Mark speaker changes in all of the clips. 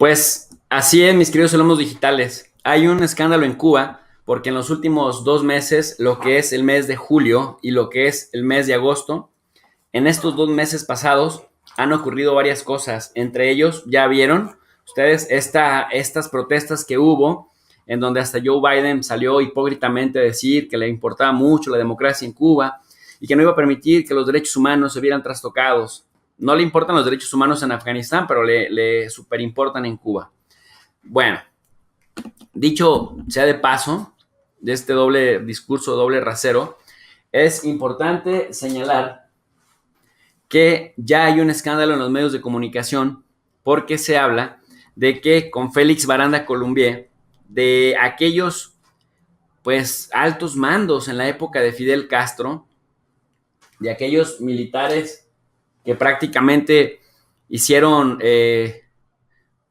Speaker 1: Pues así es, mis queridos alumnos digitales. Hay un escándalo en Cuba porque en los últimos 2 meses, lo que es el mes de julio y lo que es el mes de agosto, en estos 2 meses pasados han ocurrido varias cosas. Entre ellos, ya vieron ustedes estas protestas que hubo, en donde hasta Joe Biden salió hipócritamente a decir que le importaba mucho la democracia en Cuba y que no iba a permitir que los derechos humanos se vieran trastocados. No le importan los derechos humanos en Afganistán, pero le superimportan en Cuba. Bueno, dicho sea de paso, de este doble discurso, doble rasero, es importante señalar que ya hay un escándalo en los medios de comunicación porque se habla de que con Félix Baranda Colombier, de aquellos pues altos mandos en la época de Fidel Castro, de aquellos militares que prácticamente hicieron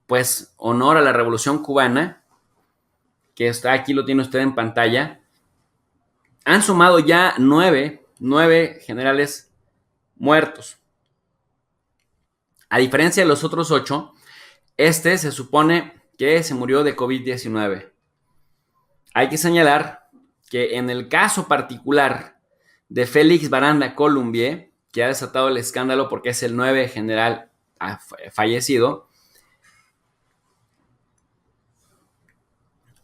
Speaker 1: pues honor a la Revolución Cubana, que está aquí, lo tiene usted en pantalla, han sumado ya nueve generales muertos. A diferencia de los otros 8, este se supone que se murió de COVID-19. Hay que señalar que en el caso particular de Félix Baranda Colombier, que ha desatado el escándalo porque es el 9 general fallecido,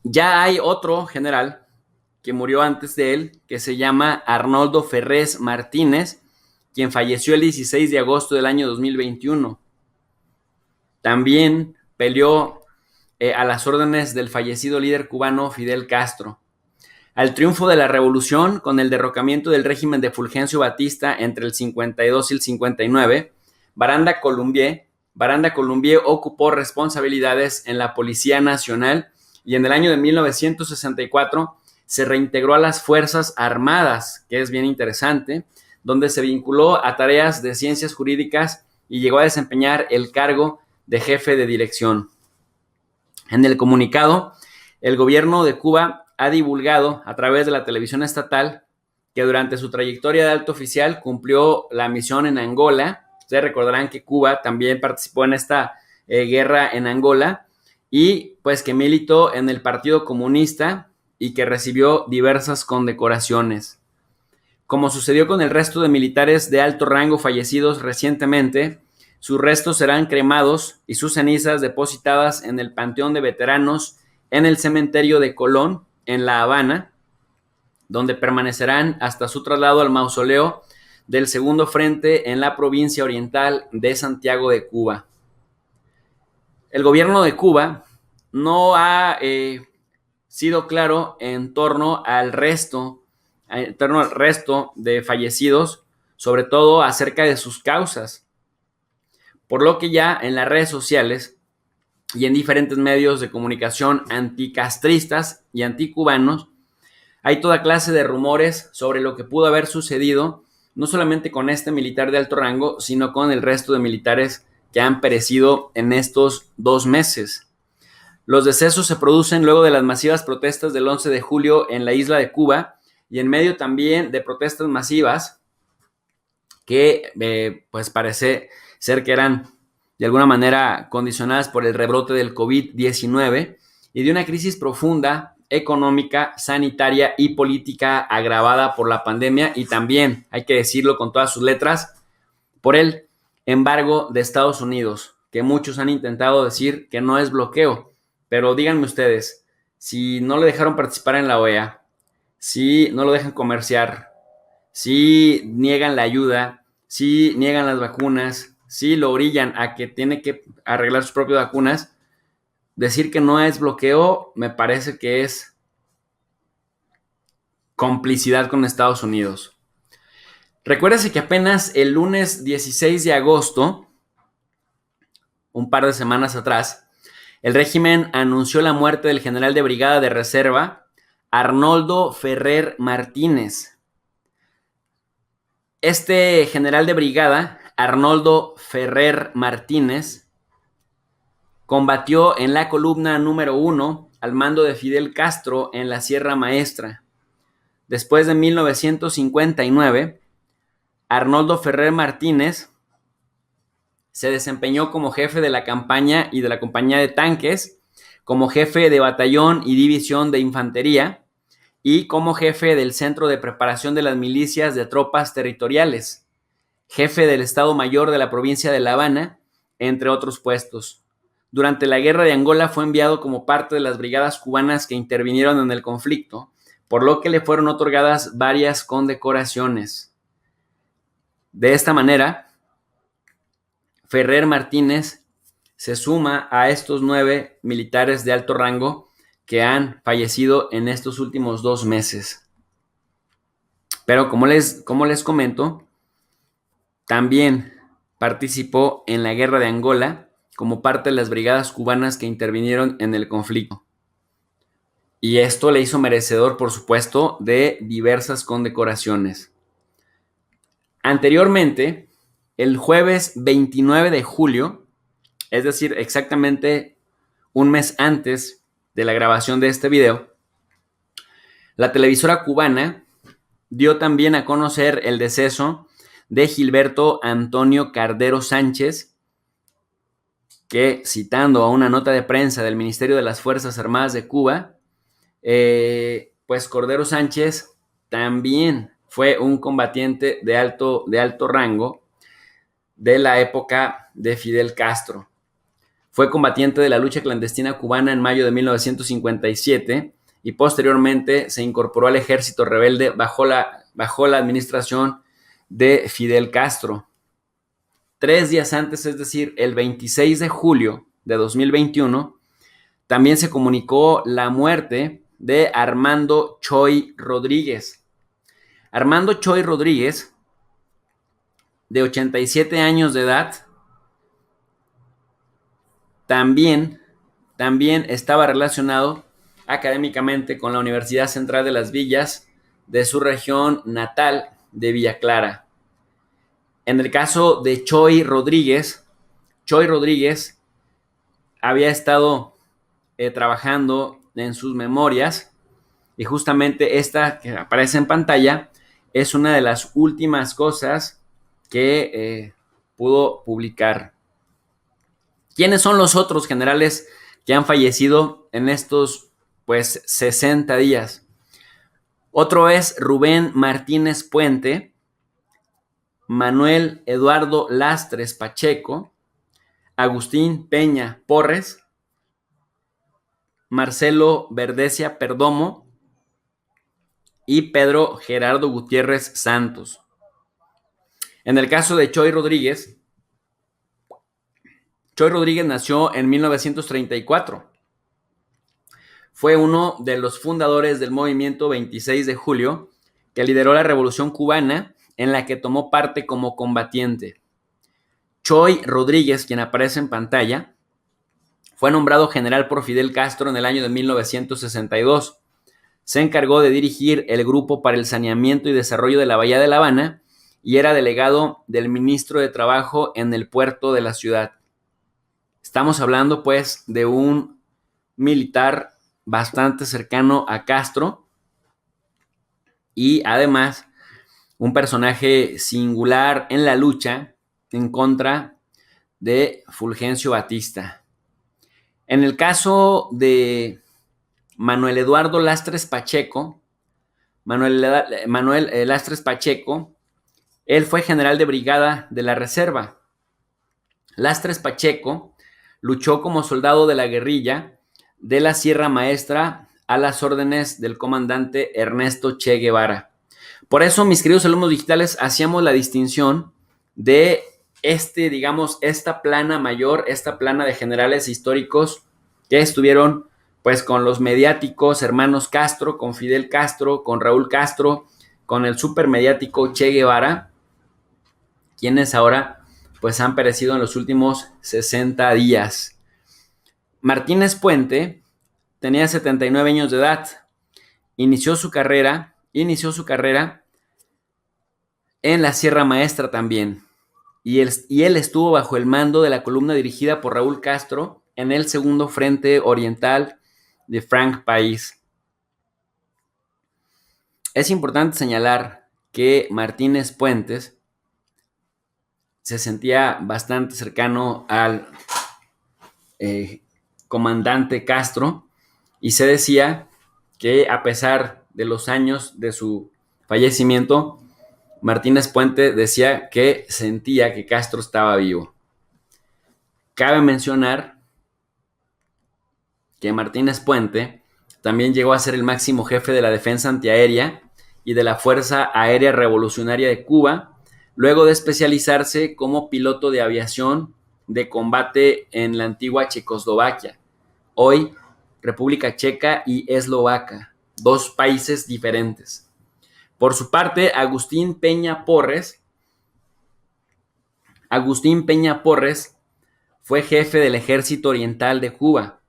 Speaker 1: ya hay otro general que murió antes de él, que se llama Arnoldo Ferrés Martínez, quien falleció el 16 de agosto del año 2021. También peleó a las órdenes del fallecido líder cubano Fidel Castro. Al triunfo de la revolución, con el derrocamiento del régimen de Fulgencio Batista entre el 52 y el 59, Baranda Colombier ocupó responsabilidades en la Policía Nacional y en el año de 1964 se reintegró a las Fuerzas Armadas, que es bien interesante, donde se vinculó a tareas de ciencias jurídicas y llegó a desempeñar el cargo de jefe de dirección. En el comunicado, el gobierno de Cuba ha divulgado a través de la televisión estatal que durante su trayectoria de alto oficial cumplió la misión en Angola. Ustedes recordarán que Cuba también participó en esta guerra en Angola y pues que militó en el Partido Comunista y que recibió diversas condecoraciones. Como sucedió con el resto de militares de alto rango fallecidos recientemente, sus restos serán cremados y sus cenizas depositadas en el Panteón de Veteranos en el cementerio de Colón, en La Habana, donde permanecerán hasta su traslado al mausoleo del Segundo Frente en la provincia oriental de Santiago de Cuba. El gobierno de Cuba no ha sido claro en torno al resto de fallecidos, sobre todo acerca de sus causas, por lo que ya en las redes sociales y en diferentes medios de comunicación anticastristas y anticubanos hay toda clase de rumores sobre lo que pudo haber sucedido, no solamente con este militar de alto rango, sino con el resto de militares que han perecido en estos 2 meses. Los decesos se producen luego de las masivas protestas del 11 de julio en la isla de Cuba y en medio también de protestas masivas que pues parece ser que eran de alguna manera condicionadas por el rebrote del COVID-19 y de una crisis profunda económica, sanitaria y política agravada por la pandemia y también, hay que decirlo con todas sus letras, por el embargo de Estados Unidos, que muchos han intentado decir que no es bloqueo, pero díganme ustedes, si no le dejaron participar en la OEA, si no lo dejan comerciar, si niegan la ayuda, si niegan las vacunas, si lo orillan a que tiene que arreglar sus propias vacunas, decir que no es bloqueo me parece que es complicidad con Estados Unidos. Recuérdese que apenas el lunes 16 de agosto, un par de semanas atrás, el régimen anunció la muerte del general de brigada de reserva Arnoldo Ferrer Martínez. Este general de brigada, Arnoldo Ferrer Martínez, combatió en la columna número 1 al mando de Fidel Castro en la Sierra Maestra. Después de 1959, Arnoldo Ferrer Martínez Se desempeñó como jefe de la campaña y de la compañía de tanques, como jefe de batallón y división de infantería y como jefe del Centro de Preparación de las Milicias de Tropas Territoriales, jefe del Estado Mayor de la provincia de La Habana, entre otros puestos. Durante la Guerra de Angola fue enviado como parte de las brigadas cubanas que intervinieron en el conflicto, por lo que le fueron otorgadas varias condecoraciones. De esta manera, Ferrer Martínez se suma a estos 9 militares de alto rango que han fallecido en estos últimos 2 meses. Pero como les comento, también participó en la Guerra de Angola como parte de las brigadas cubanas que intervinieron en el conflicto. Y esto le hizo merecedor, por supuesto, de diversas condecoraciones. Anteriormente, el jueves 29 de julio, es decir, exactamente un mes antes de la grabación de este video, la televisora cubana dio también a conocer el deceso de Gilberto Antonio Cardero Sánchez, que, citando a una nota de prensa del Ministerio de las Fuerzas Armadas de Cuba, pues Cordero Sánchez también fue un combatiente de alto rango de la época de Fidel Castro. Fue combatiente de la lucha clandestina cubana en mayo de 1957 y posteriormente se incorporó al ejército rebelde bajo la administración de Fidel Castro. 3 días antes, es decir, el 26 de julio de 2021, también se comunicó la muerte de Armando Choy Rodríguez. Armando Choy Rodríguez, de 87 años de edad, también estaba relacionado académicamente con la Universidad Central de Las Villas de su región natal de Villa Clara. En el caso de Choy Rodríguez había estado trabajando en sus memorias y justamente esta que aparece en pantalla es una de las últimas cosas que pudo publicar. ¿Quiénes son los otros generales que han fallecido en estos 60 días? Otro es Rubén Martínez Puente, Manuel Eduardo Lastres Pacheco, Agustín Peña Porres, Marcelo Verdecia Perdomo y Pedro Gerardo Gutiérrez Santos. En el caso de Choy Rodríguez nació en 1934. Fue uno de los fundadores del movimiento 26 de julio, que lideró la Revolución Cubana, en la que tomó parte como combatiente. Choy Rodríguez, quien aparece en pantalla, fue nombrado general por Fidel Castro en el año de 1962. Se encargó de dirigir el Grupo para el Saneamiento y Desarrollo de la Bahía de La Habana y era delegado del ministro de Trabajo en el puerto de la ciudad. Estamos hablando, pues, de un militar bastante cercano a Castro y además un personaje singular en la lucha en contra de Fulgencio Batista. En el caso de Manuel Eduardo Lastres Pacheco, Lastres Pacheco, él fue general de brigada de la reserva. Lastres Pacheco luchó como soldado de la guerrilla de la Sierra Maestra a las órdenes del comandante Ernesto Che Guevara. Por eso, mis queridos alumnos digitales, hacíamos la distinción de esta plana mayor, esta plana de generales históricos que estuvieron pues con los mediáticos hermanos Castro, con Fidel Castro, con Raúl Castro, con el supermediático Che Guevara, quienes ahora pues han perecido en los últimos 60 días. Martínez Puente tenía 79 años de edad. Inició su carrera en la Sierra Maestra también. Y él estuvo bajo el mando de la columna dirigida por Raúl Castro en el segundo Frente Oriental de Frank País. Es importante señalar que Martínez Puentes se sentía bastante cercano al comandante Castro, y se decía que a pesar de los años de su fallecimiento, Martínez Puente decía que sentía que Castro estaba vivo. Cabe mencionar que Martínez Puente también llegó a ser el máximo jefe de la defensa antiaérea y de la Fuerza Aérea Revolucionaria de Cuba, luego de especializarse como piloto de aviación de combate en la antigua Checoslovaquia, hoy República Checa y Eslovaquia, dos países diferentes. Por su parte, Agustín Peña Porres fue jefe del Ejército Oriental de Cuba.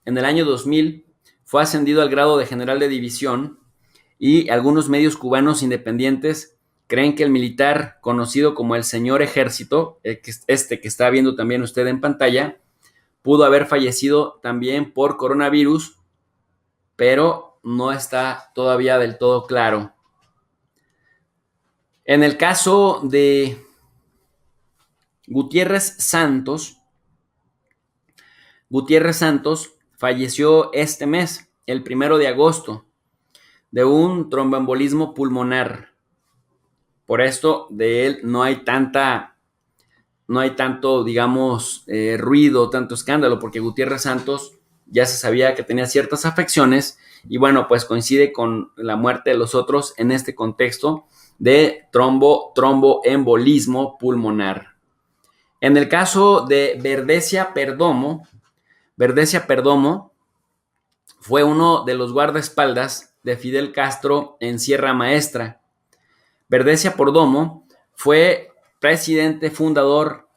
Speaker 1: En el año 2000 fue ascendido al grado de general de división, y algunos medios cubanos independientes creen que el militar conocido como el Señor Ejército, que está viendo también usted en pantalla, pudo haber fallecido también por coronavirus, pero no está todavía del todo claro. En el caso de Gutiérrez Santos falleció este mes, el 1 de agosto, de un tromboembolismo pulmonar. Por esto de él no hay tanto, digamos, ruido, tanto escándalo, porque Gutiérrez Santos ya se sabía que tenía ciertas afecciones, y bueno, pues coincide con la muerte de los otros en este contexto de tromboembolismo pulmonar. En el caso de Verdesia Perdomo fue uno de los guardaespaldas de Fidel Castro en Sierra Maestra. Verdesia Perdomo fue presidente fundador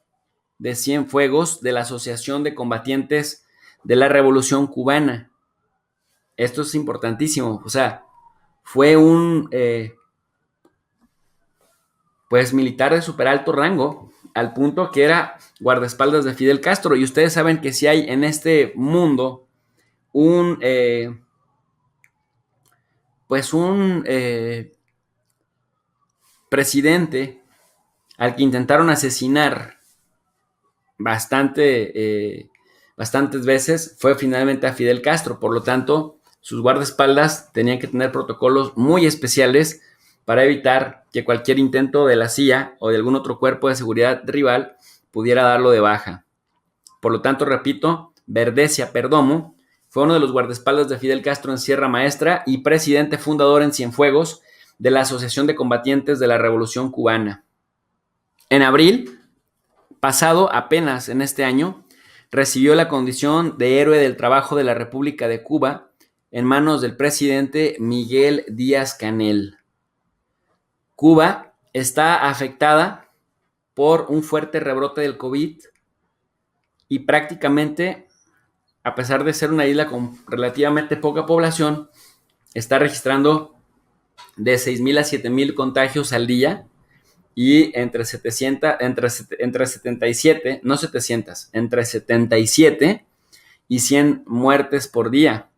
Speaker 1: de Cienfuegos, de la Asociación de Combatientes de la Revolución Cubana. Esto es importantísimo, o sea, fue un militar de super alto rango, al punto que era guardaespaldas de Fidel Castro. Y ustedes saben que si hay en este mundo un presidente al que intentaron asesinar bastantes veces, fue finalmente a Fidel Castro. Por lo tanto, sus guardaespaldas tenían que tener protocolos muy especiales para evitar que cualquier intento de la CIA o de algún otro cuerpo de seguridad rival pudiera darlo de baja. Por lo tanto, repito, Verdesia Perdomo fue uno de los guardaespaldas de Fidel Castro en Sierra Maestra y presidente fundador en Cienfuegos de la Asociación de Combatientes de la Revolución Cubana. En abril pasado, apenas en este año, recibió la condición de héroe del trabajo de la República de Cuba en manos del presidente Miguel Díaz-Canel. Cuba está afectada por un fuerte rebrote del COVID y prácticamente, a pesar de ser una isla con relativamente poca población, está registrando de 6,000 a 7,000 contagios al día y entre 77 y 100 muertes por día,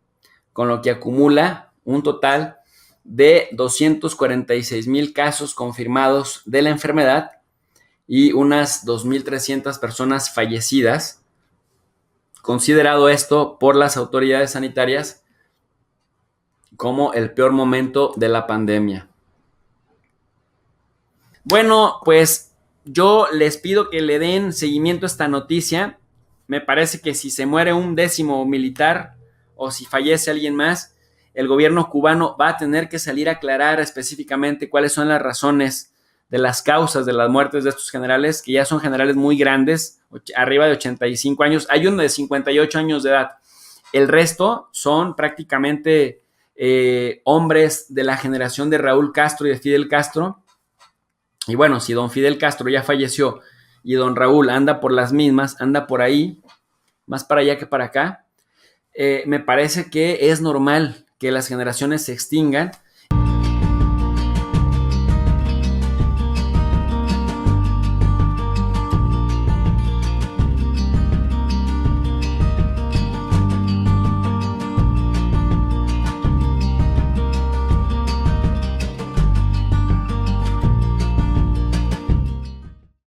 Speaker 1: con lo que acumula un total de 246,000 casos confirmados de la enfermedad y unas 2,300 personas fallecidas, considerado esto por las autoridades sanitarias como el peor momento de la pandemia. Bueno, pues yo les pido que le den seguimiento a esta noticia. Me parece que si se muere un 10º militar o si fallece alguien más, el gobierno cubano va a tener que salir a aclarar específicamente cuáles son las razones de las causas de las muertes de estos generales, que ya son generales muy grandes, arriba de 85 años. Hay uno de 58 años de edad. El resto son prácticamente hombres de la generación de Raúl Castro y de Fidel Castro. Y bueno, si don Fidel Castro ya falleció y don Raúl anda por las mismas, anda por ahí, más para allá que para acá, me parece que es normal que las generaciones se extingan